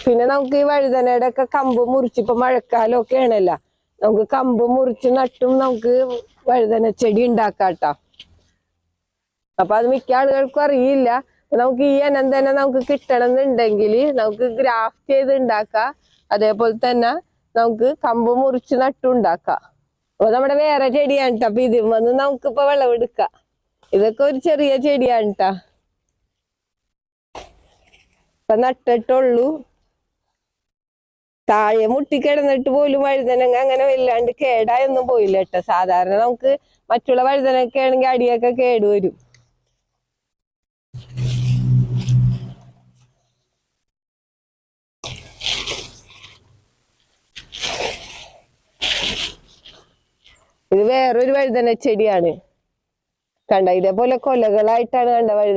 പിന്നെ നമുക്ക് ഈ വഴുതനയുടെ ഒക്കെ കമ്പ് മുറിച്ച് ഇപ്പൊ മഴക്കാലം ഒക്കെ ആണല്ലോ, നമുക്ക് കമ്പ് മുറിച്ച് നട്ടും നമുക്ക് വഴുതന ചെടി ഉണ്ടാക്കാട്ടോ. അപ്പൊ അത് മിക്ക ആളുകൾക്കും അറിയില്ല. നമുക്ക് ഈ ഇനം തന്നെ നമുക്ക് കിട്ടണം എന്നുണ്ടെങ്കിൽ നമുക്ക് ഗ്രാഫ്റ്റ് ചെയ്ത് ഉണ്ടാക്കാം. അതേപോലെ തന്നെ നമുക്ക് കമ്പ് മുറിച്ച് നട്ടുണ്ടാക്കാം. അപ്പൊ നമ്മുടെ വേറെ ചെടിയാണ് കേട്ടോ. അപ്പൊ ഇതിൽ വന്ന് നമുക്കിപ്പോ വിളവെടുക്കാം. ഇതൊക്കെ ഒരു ചെറിയ ചെടിയാണ് കേട്ടോ. ഇപ്പൊ നട്ടിട്ടുള്ളൂ. താഴെ മുട്ടിക്കിടന്നിട്ട് പോലും വഴുതനങ്ങ അങ്ങനെ വല്ലാണ്ട് കേടായൊന്നും പോയില്ല കേട്ടോ. സാധാരണ നമുക്ക് മറ്റുള്ള വഴുതനൊക്കെ ആണെങ്കിൽ അടിയൊക്കെ കേടുവരും. ഇത് വേറൊരു വഴുതന ചെടിയാണ് കണ്ട. ഇതേപോലെ കൊലകളായിട്ടാണ് കണ്ട വഴുതന